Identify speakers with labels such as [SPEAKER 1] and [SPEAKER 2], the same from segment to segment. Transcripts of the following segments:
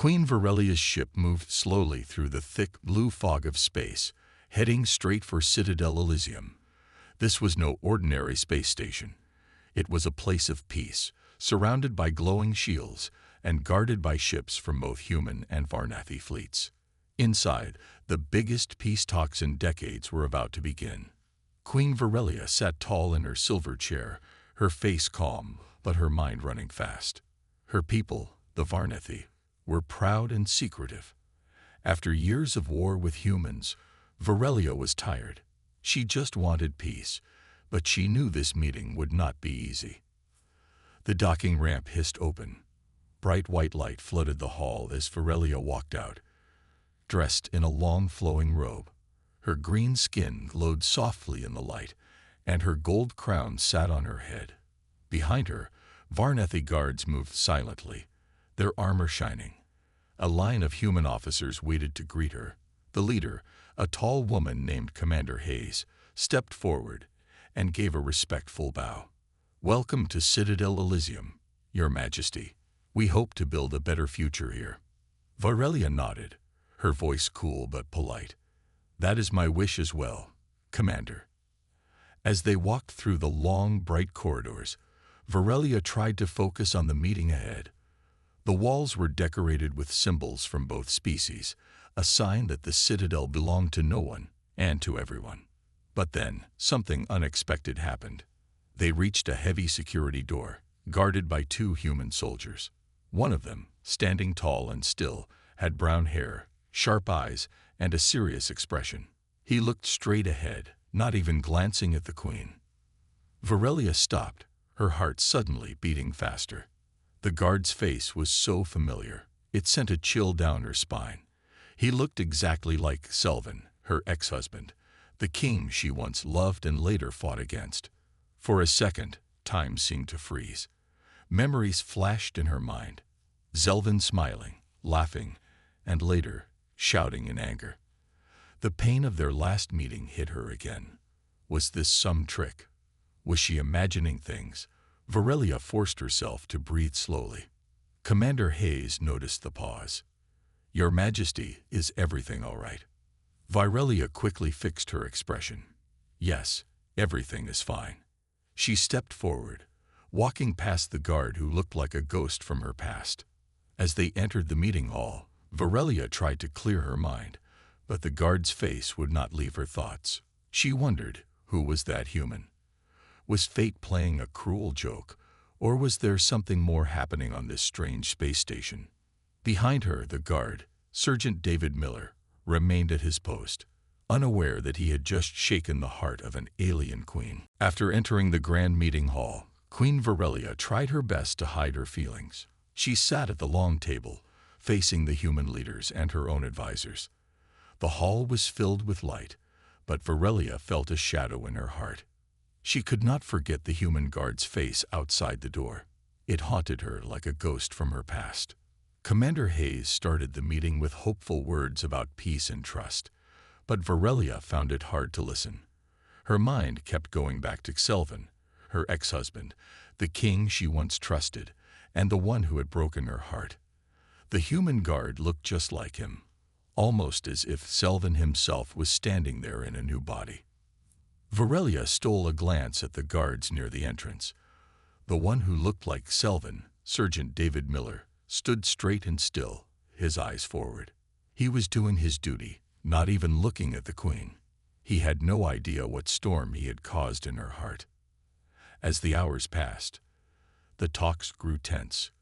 [SPEAKER 1] Queen Varelia's ship moved slowly through the thick blue fog of space, heading straight for Citadel Elysium. This was no ordinary space station. It was a place of peace, surrounded by glowing shields and guarded by ships from both human and Varnathi fleets. Inside, the biggest peace talks in decades were about to begin. Queen Varelia sat tall in her silver chair, her face calm, but her mind running fast. Her people, the Varnathi, were proud and secretive. After years of war with humans, Varelia was tired. She just wanted peace, but she knew this meeting would not be easy. The docking ramp hissed open. Bright white light flooded the hall as Varelia walked out. Dressed in a long flowing robe, her green skin glowed softly in the light, and her gold crown sat on her head. Behind her, Varnathi guards moved silently, their armor shining. A line of human officers waited to greet her. The leader, a tall woman named Commander Hayes, stepped forward and gave a respectful bow. "Welcome to Citadel Elysium, Your Majesty. We hope to build a better future here." Varelia nodded, her voice cool but polite. "That is my wish as well, Commander." As they walked through the long, bright corridors, Varelia tried to focus on the meeting ahead. The walls were decorated with symbols from both species, a sign that the citadel belonged to no one and to everyone. But then, something unexpected happened. They reached a heavy security door, guarded by two human soldiers. One of them, standing tall and still, had brown hair, sharp eyes, and a serious expression. He looked straight ahead, not even glancing at the queen. Varelia stopped, her heart suddenly beating faster. The guard's face was so familiar, it sent a chill down her spine. He looked exactly like Selvin, her ex-husband, the king she once loved and later fought against. For a second, time seemed to freeze. Memories flashed in her mind. Selvin smiling, laughing, and later, shouting in anger. The pain of their last meeting hit her again. Was this some trick? Was she imagining things? Varelia forced herself to breathe slowly. Commander Hayes noticed the pause. "Your Majesty, is everything all right?" Varelia quickly fixed her expression. "Yes, everything is fine." She stepped forward, walking past the guard who looked like a ghost from her past. As they entered the meeting hall, Varelia tried to clear her mind, but the guard's face would not leave her thoughts. She wondered, who was that human? Was fate playing a cruel joke, or was there something more happening on this strange space station? Behind her, the guard, Sergeant David Miller, remained at his post, unaware that he had just shaken the heart of an alien queen. After entering the grand meeting hall, Queen Varelia tried her best to hide her feelings. She sat at the long table, facing the human leaders and her own advisors. The hall was filled with light, but Varelia felt a shadow in her heart. She could not forget the human guard's face outside the door. It haunted her like a ghost from her past. Commander Hayes started the meeting with hopeful words about peace and trust, but Varelia found it hard to listen. Her mind kept going back to Selvin, her ex-husband, the king she once trusted, and the one who had broken her heart. The human guard looked just like him, almost as if Selvin himself was standing there in a new body. Varelia stole a glance at the guards near the entrance. The one who looked like Selvin, Sergeant David Miller, stood straight and still, his eyes forward. He was doing his duty, not even looking at the queen. He had no idea what storm he had caused in her heart. As the hours passed, the talks grew tense.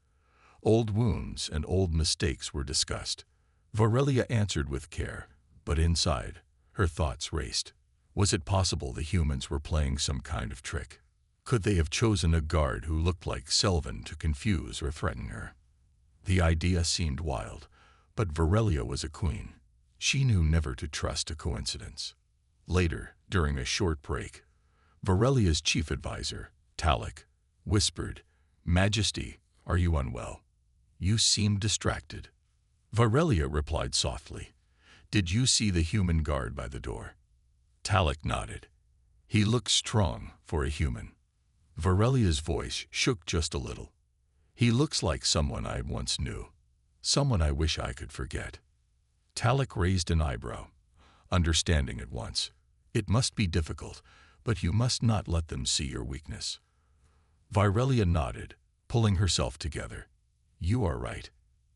[SPEAKER 1] Old wounds and old mistakes were discussed. Varelia answered with care, but inside, her thoughts raced. Was it possible the humans were playing some kind of trick? Could they have chosen a guard who looked like Selvin to confuse or threaten her? The idea seemed wild, but Varelia was a queen. She knew never to trust a coincidence. Later, during a short break, Varelia's chief advisor, Talek, whispered, "Majesty, are you unwell? You seem distracted." Varelia replied softly, "Did you see the human guard by the door?" Talek nodded. He looked strong for a human. Varelia's voice shook just a little. "He looks like someone I once knew." Someone I wish I could forget. Talek raised an eyebrow, understanding at once. It must be difficult, but you must not let them see your weakness. Virelia nodded, pulling herself together. You are right.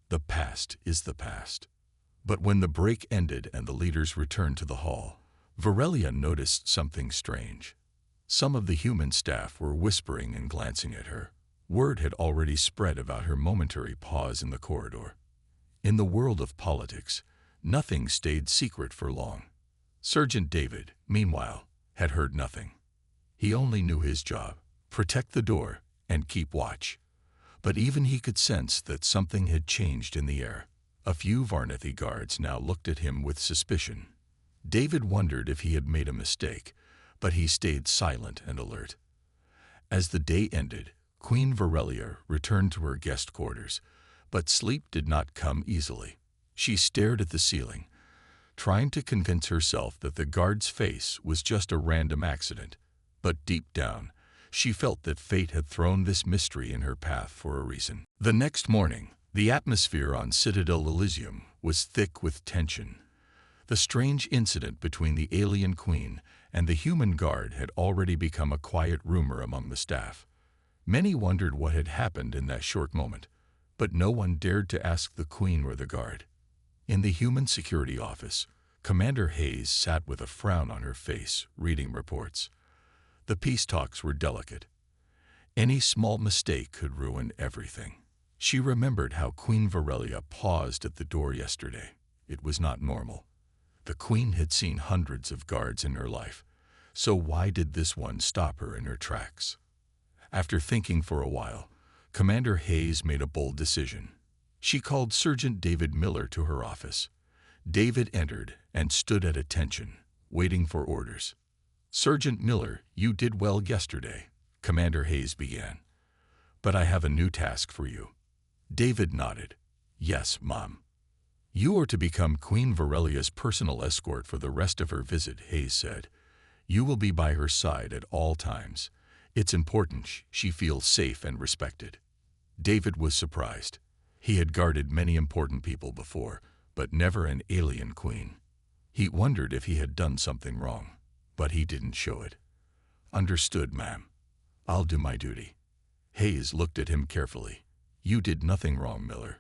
[SPEAKER 1] The past is the past. But when the break ended and the leaders returned to the hall, Virelia noticed something strange. Some of the human staff were whispering and glancing at her. Word had already spread about her momentary pause in the corridor. In the world of politics, nothing stayed secret for long. Sergeant David, meanwhile, had heard nothing. He only knew his job: protect the door and keep watch. But even he could sense that something had changed in the air. A few Varnathi guards now looked at him with suspicion. David wondered if he had made a mistake, but he stayed silent and alert. As the day ended, Queen Virelia returned to her guest quarters, but sleep did not come easily. She stared at the ceiling, trying to convince herself that the guard's face was just a random accident. But deep down, she felt that fate had thrown this mystery in her path for a reason. The next morning, the atmosphere on Citadel Elysium was thick with tension. The strange incident between the alien queen and the human guard had already become a quiet rumor among the staff. Many wondered what had happened in that short moment, but no one dared to ask the queen or the guard. In the human security office, Commander Hayes sat with a frown on her face, reading reports. The peace talks were delicate. Any small mistake could ruin everything. She remembered how Queen Virelia paused at the door yesterday. It was not normal. The queen had seen hundreds of guards in her life, so why did this one stop her in her tracks? After thinking for a while, Commander Hayes made a bold decision. She called Sergeant David Miller to her office. David entered and stood at attention, waiting for orders. Sergeant Miller, you did well yesterday, Commander Hayes began. But I have a new task for you. David nodded. Yes, Mom. You are to become Queen Virelia's personal escort for the rest of her visit, Hayes said. You will be by her side at all times. It's important she feels safe and respected. David was surprised. He had guarded many important people before, but never an alien queen. He wondered if he had done something wrong, but he didn't show it. Understood, ma'am. I'll do my duty. Hayes looked at him carefully. You did nothing wrong, Miller.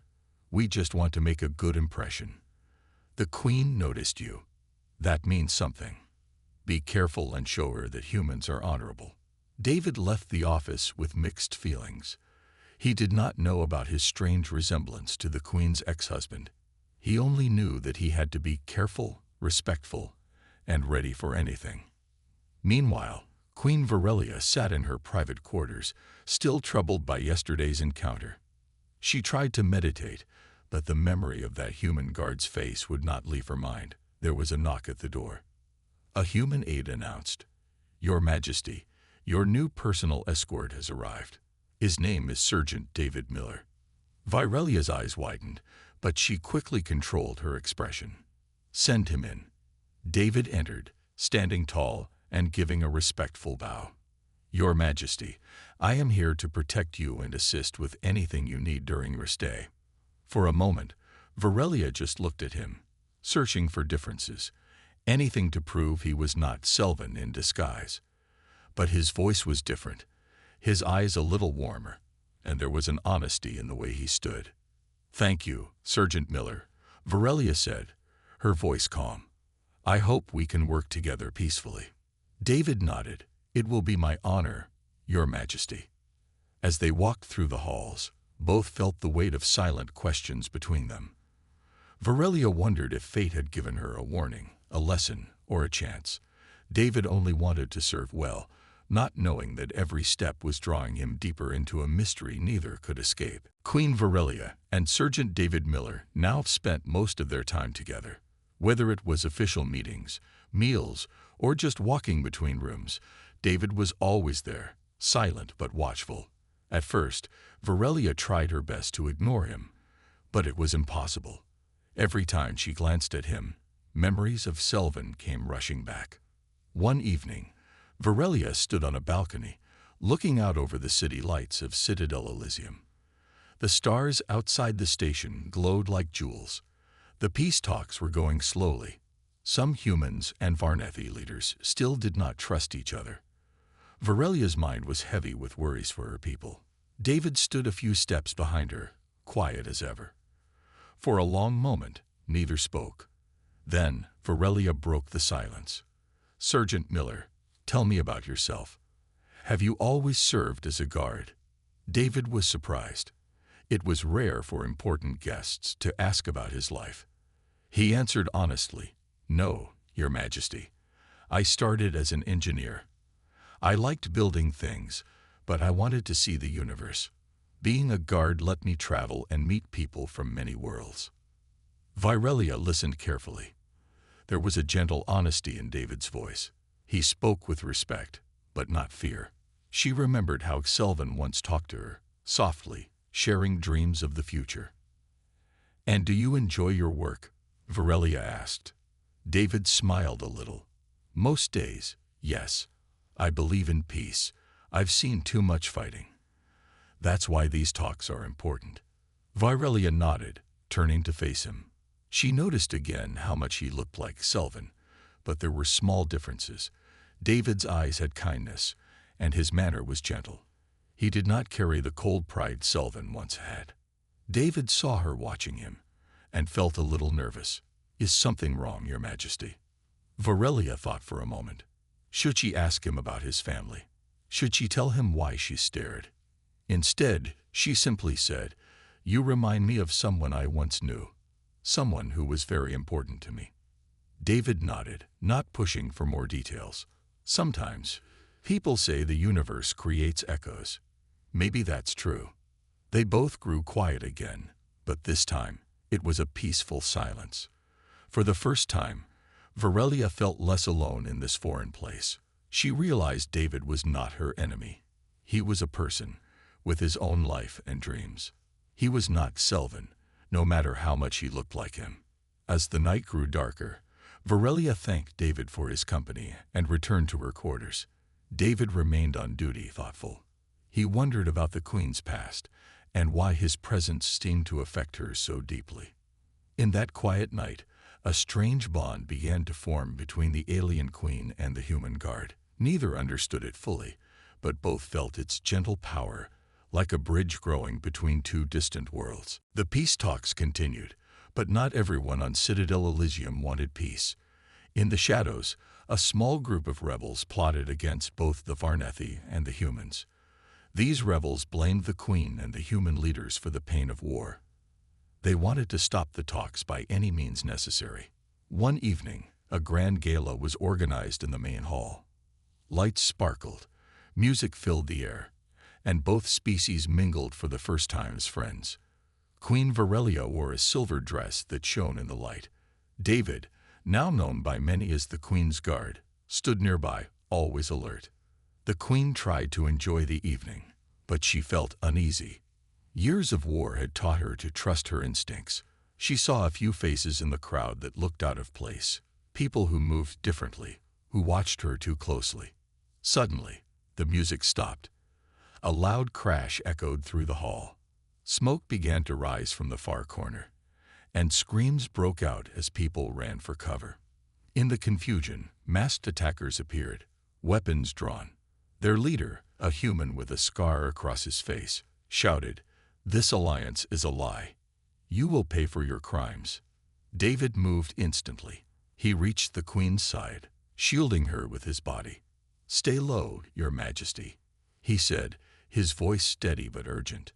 [SPEAKER 1] We just want to make a good impression. The queen noticed you. That means something. Be careful and show her that humans are honorable. David left the office with mixed feelings. He did not know about his strange resemblance to the queen's ex-husband. He only knew that he had to be careful, respectful, and ready for anything. Meanwhile, Queen Virelia sat in her private quarters, still troubled by yesterday's encounter. She tried to meditate, but the memory of that human guard's face would not leave her mind. There was a knock at the door. A human aide announced, Your Majesty, your new personal escort has arrived. His name is Sergeant David Miller. Virelia's eyes widened, but she quickly controlled her expression. Send him in. David entered, standing tall and giving a respectful bow. Your Majesty, I am here to protect you and assist with anything you need during your stay. For a moment, Virelia just looked at him, searching for differences, anything to prove he was not Selvin in disguise. But his voice was different, his eyes a little warmer, and there was an honesty in the way he stood. Thank you, Sergeant Miller, Virelia said, her voice calm. I hope we can work together peacefully. David nodded. It will be my honor, Your Majesty. As they walked through the halls, both felt the weight of silent questions between them. Virelia wondered if fate had given her a warning, a lesson, or a chance. David only wanted to serve well, not knowing that every step was drawing him deeper into a mystery neither could escape. Queen Virelia and Sergeant David Miller now spent most of their time together. Whether it was official meetings, meals, or just walking between rooms, David was always there, silent but watchful. At first, Virelia tried her best to ignore him, but it was impossible. Every time she glanced at him, memories of Selvin came rushing back. One evening, Virelia stood on a balcony, looking out over the city lights of Citadel Elysium. The stars outside the station glowed like jewels. The peace talks were going slowly. Some humans and Varnethi leaders still did not trust each other. Varelia's mind was heavy with worries for her people. David stood a few steps behind her, quiet as ever. For a long moment, neither spoke. Then, Varelia broke the silence. "Sergeant Miller, tell me about yourself. Have you always served as a guard?" David was surprised. It was rare for important guests to ask about his life. He answered honestly, "No, Your Majesty. I started as an engineer. I liked building things, but I wanted to see the universe. Being a guard let me travel and meet people from many worlds." Varelia listened carefully. There was a gentle honesty in David's voice. He spoke with respect, but not fear. She remembered how Selvin once talked to her, softly, sharing dreams of the future. "And do you enjoy your work?" Varelia asked. David smiled a little. "Most days, yes. I believe in peace. I've seen too much fighting. That's why these talks are important." Varelia nodded, turning to face him. She noticed again how much he looked like Selvin, but there were small differences. David's eyes had kindness, and his manner was gentle. He did not carry the cold pride Selvin once had. David saw her watching him, and felt a little nervous. "Is something wrong, Your Majesty?" Varelia thought for a moment. Should she ask him about his family? Should she tell him why she stared? Instead, she simply said, "You remind me of someone I once knew. Someone who was very important to me." David nodded, not pushing for more details. "Sometimes, people say the universe creates echoes. Maybe that's true." They both grew quiet again, but this time, it was a peaceful silence. For the first time, Varelia felt less alone in this foreign place. She realized David was not her enemy. He was a person, with his own life and dreams. He was not Selvin, no matter how much he looked like him. As the night grew darker, Varelia thanked David for his company and returned to her quarters. David remained on duty, thoughtful. He wondered about the Queen's past and why his presence seemed to affect her so deeply. In that quiet night, a strange bond began to form between the alien queen and the human guard. Neither understood it fully, but both felt its gentle power, like a bridge growing between two distant worlds. The peace talks continued, but not everyone on Citadel Elysium wanted peace. In the shadows, a small group of rebels plotted against both the Varnethi and the humans. These rebels blamed the Queen and the human leaders for the pain of war. They wanted to stop the talks by any means necessary. One evening, a grand gala was organized in the main hall. Lights sparkled, music filled the air, and both species mingled for the first time as friends. Queen Varelia wore a silver dress that shone in the light. David, now known by many as the Queen's Guard, stood nearby, always alert. The Queen tried to enjoy the evening, but she felt uneasy. Years of war had taught her to trust her instincts. She saw a few faces in the crowd that looked out of place, people who moved differently, who watched her too closely. Suddenly, the music stopped. A loud crash echoed through the hall. Smoke began to rise from the far corner, and screams broke out as people ran for cover. In the confusion, masked attackers appeared, weapons drawn. Their leader, a human with a scar across his face, shouted, "This alliance is a lie. You will pay for your crimes." David moved instantly. He reached the Queen's side, shielding her with his body. "Stay low, Your Majesty," he said, his voice steady but urgent.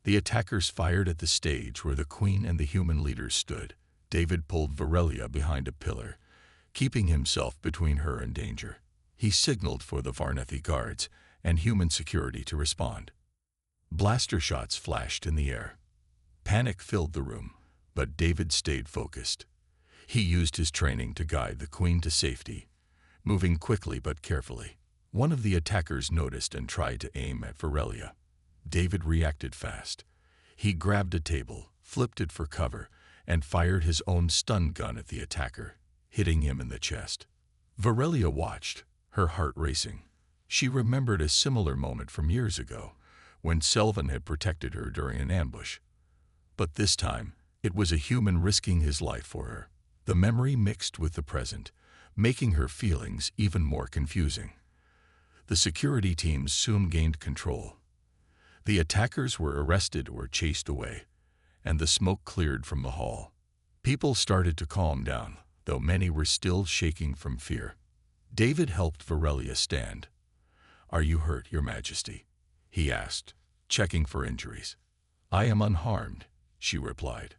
[SPEAKER 1] The attackers fired at the stage where the Queen and the human leaders stood. David pulled Varelia behind a pillar, keeping himself between her and danger. He signaled for the Varnethi guards and human security to respond. Blaster shots flashed in the air. Panic filled the room, but David stayed focused. He used his training to guide the Queen to safety, moving quickly but carefully. One of the attackers noticed and tried to aim at Varelia. David reacted fast. He grabbed a table, flipped it for cover, and fired his own stun gun at the attacker, hitting him in the chest. Varelia watched, her heart racing. She remembered a similar moment from years ago, when Selvin had protected her during an ambush. But this time, it was a human risking his life for her. The memory mixed with the present, making her feelings even more confusing. The security teams soon gained control. The attackers were arrested or chased away, and the smoke cleared from the hall. People started to calm down, though many were still shaking from fear. David helped Varelia stand. "Are you hurt, Your Majesty?" he asked, checking for injuries. "I am unharmed," she replied,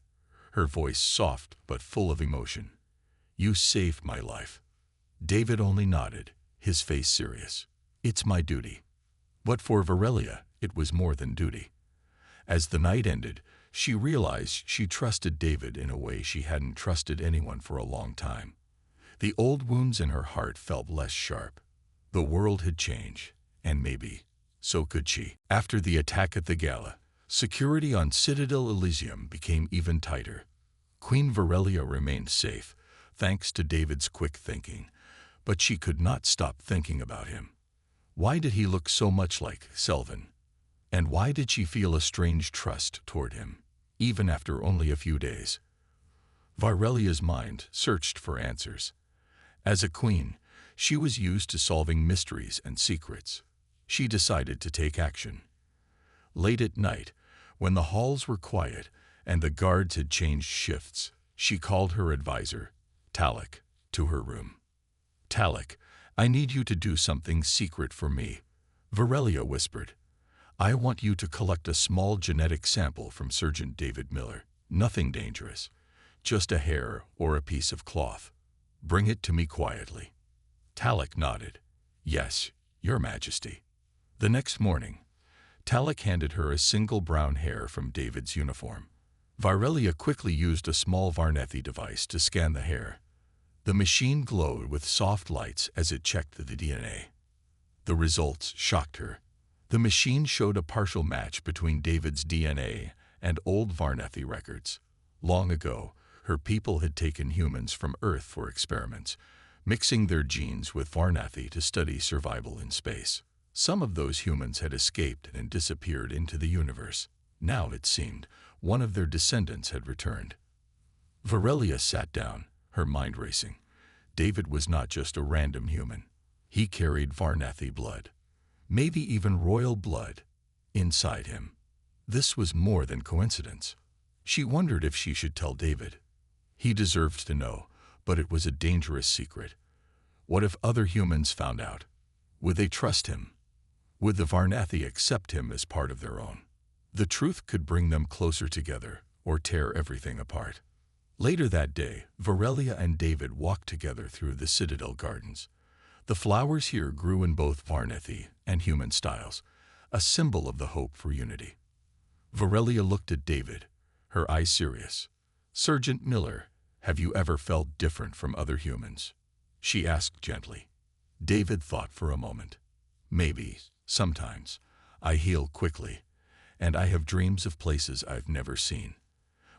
[SPEAKER 1] her voice soft but full of emotion. "You saved my life." David only nodded, his face serious. "It's my duty." But for Varelia, it was more than duty. As the night ended, she realized she trusted David in a way she hadn't trusted anyone for a long time. The old wounds in her heart felt less sharp. The world had changed, and maybe, so could she. After the attack at the gala, security on Citadel Elysium became even tighter. Queen Varelia remained safe, thanks to David's quick thinking, but she could not stop thinking about him. Why did he look so much like Selvin? And why did she feel a strange trust toward him, even after only a few days? Varelia's mind searched for answers. As a queen, she was used to solving mysteries and secrets. She decided to take action. Late at night, when the halls were quiet and the guards had changed shifts, she called her advisor, Talek, to her room. "Talek, I need you to do something secret for me," Varelia whispered. "I want you to collect a small genetic sample from Sergeant David Miller. Nothing dangerous, just a hair or a piece of cloth. Bring it to me quietly." Talek nodded. "Yes, Your Majesty." The next morning, Talek handed her a single brown hair from David's uniform. Varelia quickly used a small Varnethi device to scan the hair. The machine glowed with soft lights as it checked the DNA. The results shocked her. The machine showed a partial match between David's DNA and old Varnethi records. Long ago, her people had taken humans from Earth for experiments, mixing their genes with Varnethi to study survival in space. Some of those humans had escaped and disappeared into the universe. Now, it seemed, one of their descendants had returned. Varelia sat down, her mind racing. David was not just a random human. He carried Varnethi blood, maybe even royal blood, inside him. This was more than coincidence. She wondered if she should tell David. He deserved to know, but it was a dangerous secret. What if other humans found out? Would they trust him? Would the Varnethi accept him as part of their own? The truth could bring them closer together or tear everything apart. Later that day, Varelia and David walked together through the Citadel gardens. The flowers here grew in both Varnethi and human styles, a symbol of the hope for unity. Varelia looked at David, her eyes serious. "Sergeant Miller, have you ever felt different from other humans?" she asked gently. David thought for a moment. "Maybe, sometimes. I heal quickly, and I have dreams of places I've never seen.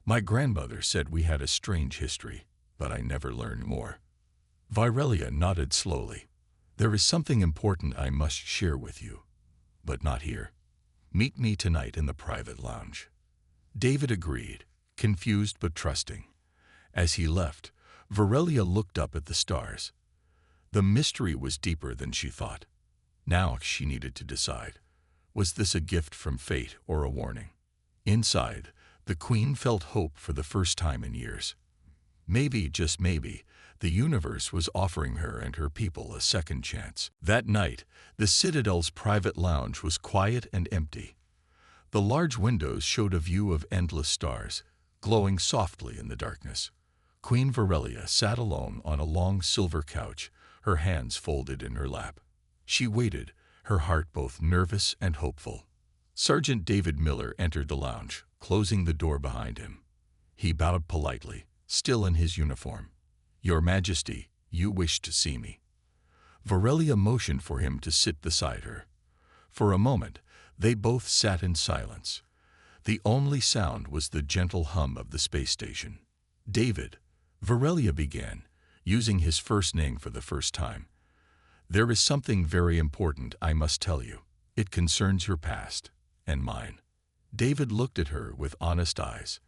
[SPEAKER 1] My grandmother said we had a strange history, but I never learned more." Varelia nodded slowly. "There is something important I must share with you, but not here. Meet me tonight in the private lounge." David agreed, confused but trusting. As he left, Varelia looked up at the stars. The mystery was deeper than she thought. Now she needed to decide. Was this a gift from fate or a warning? Inside, the queen felt hope for the first time in years. Maybe, just maybe, the universe was offering her and her people a second chance. That night, the Citadel's private lounge was quiet and empty. The large windows showed a view of endless stars, glowing softly in the darkness. Queen Varelia sat alone on a long silver couch, her hands folded in her lap. She waited, her heart both nervous and hopeful. Sergeant David Miller entered the lounge, closing the door behind him. He bowed politely, still in his uniform. "Your Majesty, you wish to see me." Varelia motioned for him to sit beside her. For a moment, they both sat in silence. The only sound was the gentle hum of the space station. "David," Varelia began, using his first name for the first time. "There is something very important I must tell you. It concerns your past, and mine. David looked at her with honest eyes.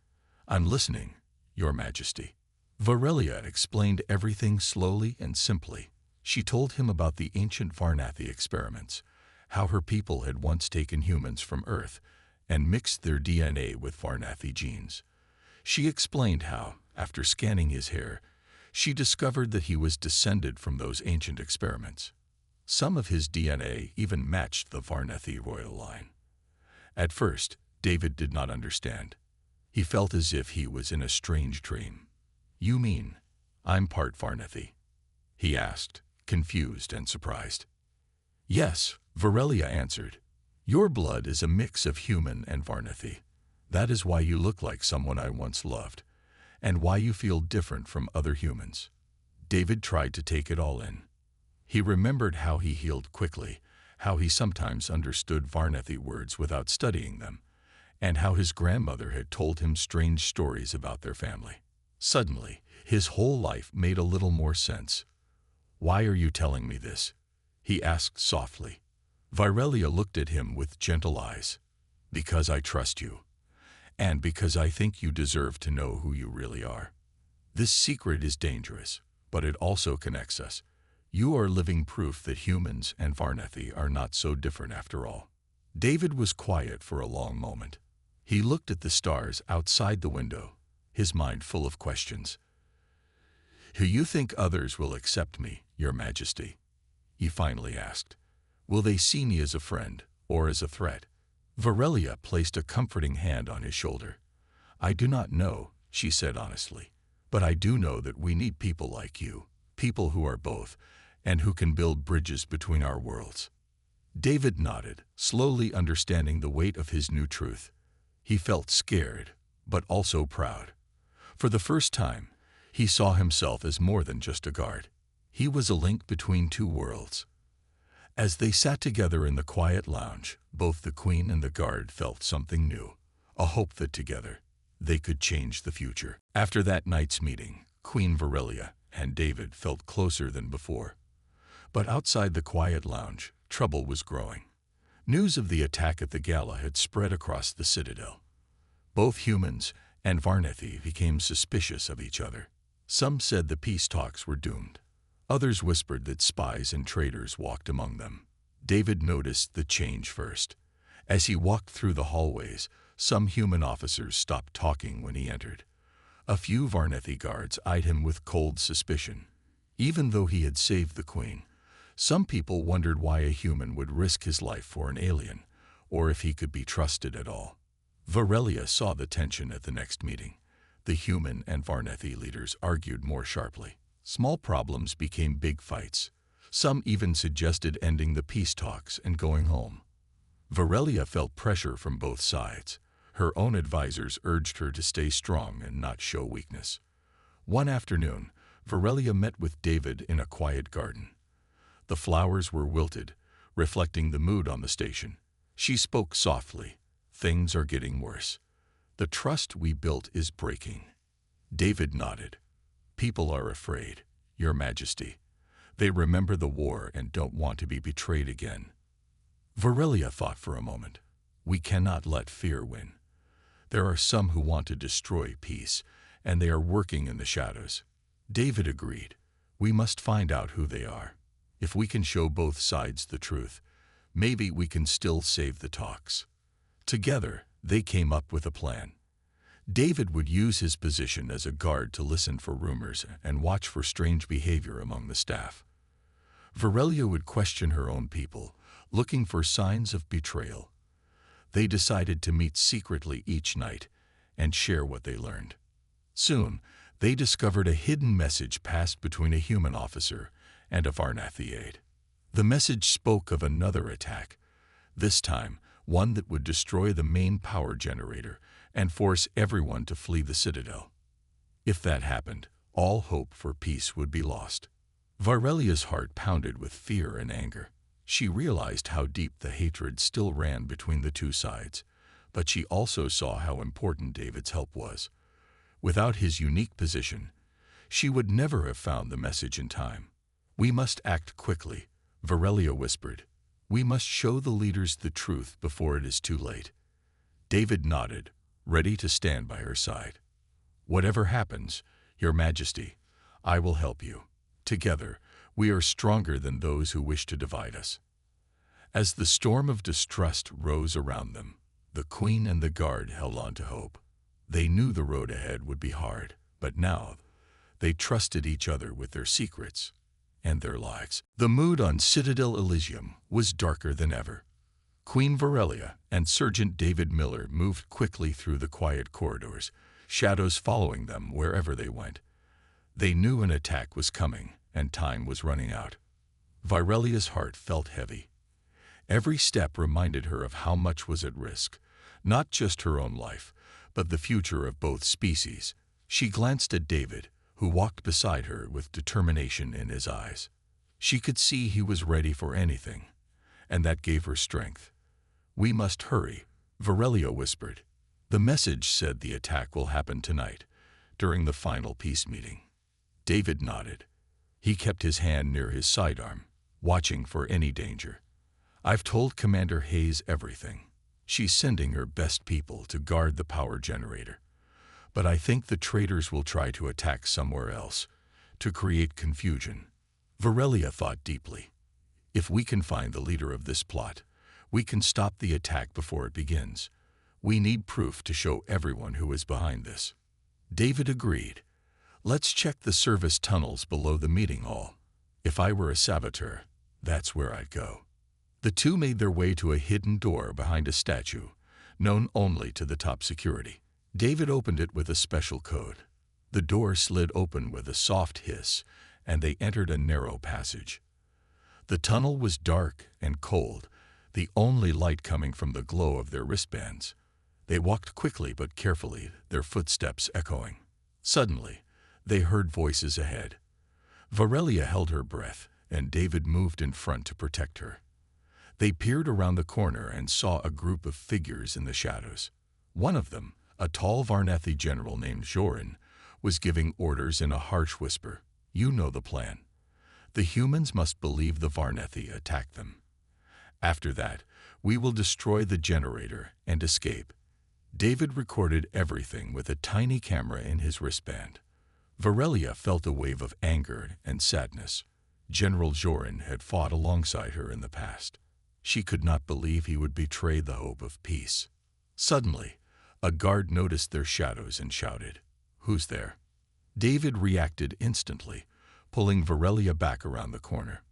[SPEAKER 1] I'm listening, Your Majesty. Varelia explained everything slowly and simply. She told him about the ancient Varnathi experiments, how her people had once taken humans from Earth and mixed their DNA with Varnathi genes. She explained how, after scanning his hair, she discovered that he was descended from those ancient experiments. Some of his DNA even matched the Varnathi royal line. At first, David did not understand. He felt as if he was in a strange dream. You mean, I'm part Varnathi? He asked, confused and surprised. Yes, Varelia answered. Your blood is a mix of human and Varnathi. That is why you look like someone I once loved, and why you feel different from other humans. David tried to take it all in. He remembered how he healed quickly, how he sometimes understood Varnathi words without studying them, and how his grandmother had told him strange stories about their family. Suddenly, his whole life made a little more sense. Why are you telling me this? He asked softly. Varelia looked at him with gentle eyes. Because I trust you, and because I think you deserve to know who you really are. This secret is dangerous, but it also connects us. You are living proof that humans and Varnathi are not so different after all. David was quiet for a long moment. He looked at the stars outside the window, his mind full of questions. Do you think others will accept me, Your Majesty? He finally asked. Will they see me as a friend or as a threat? Varelia placed a comforting hand on his shoulder. I do not know, she said honestly, but I do know that we need people like you, people who are both, and who can build bridges between our worlds. David nodded, slowly understanding the weight of his new truth. He felt scared, but also proud. For the first time, he saw himself as more than just a guard. He was a link between two worlds. As they sat together in the quiet lounge, both the Queen and the guard felt something new, a hope that together they could change the future. After that night's meeting, Queen Varelia and David felt closer than before. But outside the quiet lounge, trouble was growing. News of the attack at the gala had spread across the citadel. Both humans and Varnathi became suspicious of each other. Some said the peace talks were doomed. Others whispered that spies and traitors walked among them. David noticed the change first. As he walked through the hallways, some human officers stopped talking when he entered. A few Varnathi guards eyed him with cold suspicion. Even though he had saved the Queen, some people wondered why a human would risk his life for an alien, or if he could be trusted at all. Varelia saw the tension at the next meeting. The human and Varnathi leaders argued more sharply. Small problems became big fights. Some even suggested ending the peace talks and going home. Varelia felt pressure from both sides. Her own advisors urged her to stay strong and not show weakness. One afternoon, Varelia met with David in a quiet garden. The flowers were wilted, reflecting the mood on the station. She spoke softly. Things are getting worse. The trust we built is breaking. David nodded. People are afraid, Your Majesty. They remember the war and don't want to be betrayed again. Varelia thought for a moment. We cannot let fear win. There are some who want to destroy peace, and they are working in the shadows. David agreed. We must find out who they are. If we can show both sides the truth, maybe we can still save the talks. Together, they came up with a plan. David would use his position as a guard to listen for rumors and watch for strange behavior among the staff. Varelia would question her own people, looking for signs of betrayal. They decided to meet secretly each night and share what they learned. Soon, they discovered a hidden message passed between a human officer and a Varnathi aide. The message spoke of another attack, this time one that would destroy the main power generator and force everyone to flee the citadel. If that happened, all hope for peace would be lost. Varelia's heart pounded with fear and anger. She realized how deep the hatred still ran between the two sides, but she also saw how important David's help was. Without his unique position, she would never have found the message in time. We must act quickly, Varelia whispered. We must show the leaders the truth before it is too late. David nodded, ready to stand by her side. Whatever happens, Your Majesty, I will help you. Together, we are stronger than those who wish to divide us. As the storm of distrust rose around them, the Queen and the guard held on to hope. They knew the road ahead would be hard, but now they trusted each other with their secrets and their lives. The mood on Citadel Elysium was darker than ever. Queen Varelia and Sergeant David Miller moved quickly through the quiet corridors, shadows following them wherever they went. They knew an attack was coming, and time was running out. Varelia's heart felt heavy. Every step reminded her of how much was at risk, not just her own life, but the future of both species. She glanced at David, who walked beside her with determination in his eyes. She could see he was ready for anything, and that gave her strength. "We must hurry," Varelia whispered. "The message said the attack will happen tonight, during the final peace meeting." David nodded. He kept his hand near his sidearm, watching for any danger. "I've told Commander Hayes everything. She's sending her best people to guard the power generator. But I think the traitors will try to attack somewhere else, to create confusion." Varelia thought deeply. "If we can find the leader of this plot, we can stop the attack before it begins. We need proof to show everyone who is behind this." David agreed. "Let's check the service tunnels below the meeting hall. If I were a saboteur, that's where I'd go." The two made their way to a hidden door behind a statue, known only to the top security. David opened it with a special code. The door slid open with a soft hiss, and they entered a narrow passage. The tunnel was dark and cold, the only light coming from the glow of their wristbands. They walked quickly but carefully, their footsteps echoing. Suddenly, they heard voices ahead. Varelia held her breath, and David moved in front to protect her. They peered around the corner and saw a group of figures in the shadows. One of them, a tall Varnethi general named Jorin, was giving orders in a harsh whisper. "You know the plan. The humans must believe the Varnethi attacked them. After that, we will destroy the generator and escape." David recorded everything with a tiny camera in his wristband. Varelia felt a wave of anger and sadness. General Jorin had fought alongside her in the past. She could not believe he would betray the hope of peace. Suddenly, a guard noticed their shadows and shouted, "Who's there?" David reacted instantly, pulling Varelia back around the corner.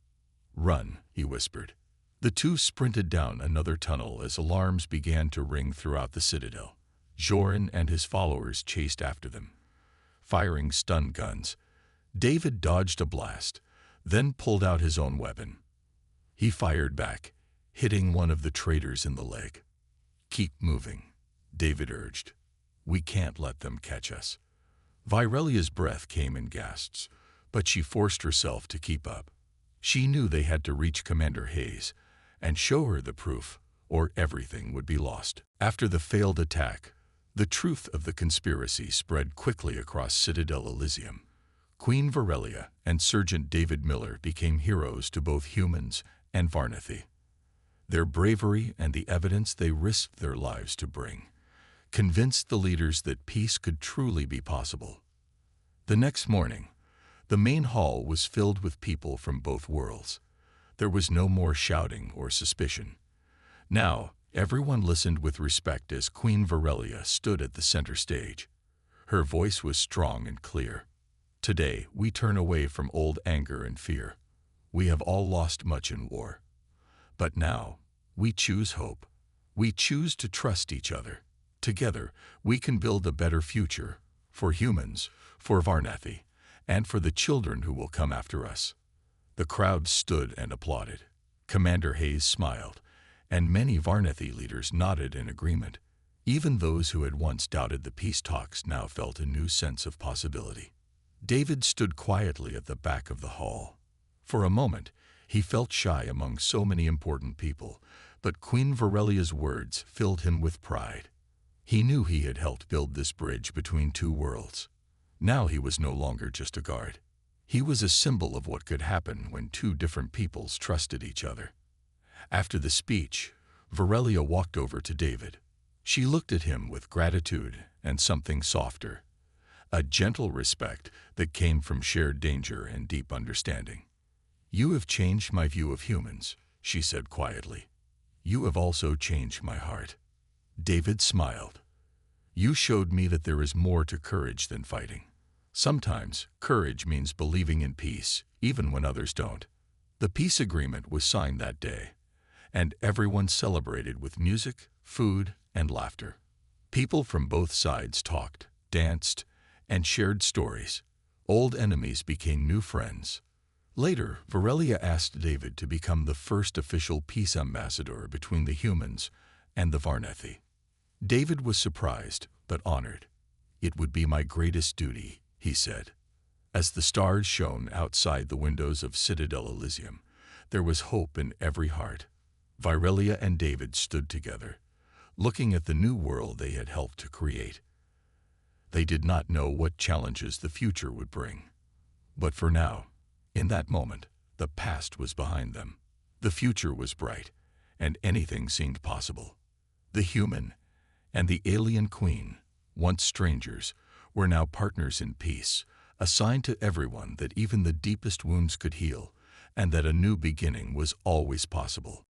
[SPEAKER 1] "Run," he whispered. The two sprinted down another tunnel as alarms began to ring throughout the citadel. Jorin and his followers chased after them, firing stun guns. David dodged a blast, then pulled out his own weapon. He fired back, hitting one of the traitors in the leg. "Keep moving," David urged. "We can't let them catch us." Varelia's breath came in gasps, but she forced herself to keep up. She knew they had to reach Commander Hayes and show her the proof, or everything would be lost. After the failed attack, the truth of the conspiracy spread quickly across Citadel Elysium. Queen Varelia and Sergeant David Miller became heroes to both humans and Varnethi. Their bravery and the evidence they risked their lives to bring convinced the leaders that peace could truly be possible. The next morning, the main hall was filled with people from both worlds. There was no more shouting or suspicion. Now, everyone listened with respect as Queen Varelia stood at the center stage. Her voice was strong and clear. "Today, we turn away from old anger and fear. We have all lost much in war. But now, we choose hope. We choose to trust each other. Together, we can build a better future for humans, for Varnethi, and for the children who will come after us." The crowd stood and applauded. Commander Hayes smiled, and many Varnethi leaders nodded in agreement. Even those who had once doubted the peace talks now felt a new sense of possibility. David stood quietly at the back of the hall. For a moment, he felt shy among so many important people, but Queen Varelia's words filled him with pride. He knew he had helped build this bridge between two worlds. Now he was no longer just a guard. He was a symbol of what could happen when two different peoples trusted each other. After the speech, Varelia walked over to David. She looked at him with gratitude and something softer, a gentle respect that came from shared danger and deep understanding. "You have changed my view of humans," she said quietly. "You have also changed my heart." David smiled. "You showed me that there is more to courage than fighting. Sometimes courage means believing in peace, even when others don't." The peace agreement was signed that day, and everyone celebrated with music, food, and laughter. People from both sides talked, danced, and shared stories. Old enemies became new friends. Later, Varelia asked David to become the first official peace ambassador between the humans and the Varnethi. David was surprised, but honored. "It would be my greatest duty," he said. As the stars shone outside the windows of Citadel Elysium, there was hope in every heart. Varelia and David stood together, looking at the new world they had helped to create. They did not know what challenges the future would bring. But for now, in that moment, the past was behind them. The future was bright, and anything seemed possible. The human and the alien queen, once strangers, were now partners in peace, a sign to everyone that even the deepest wounds could heal, and that a new beginning was always possible.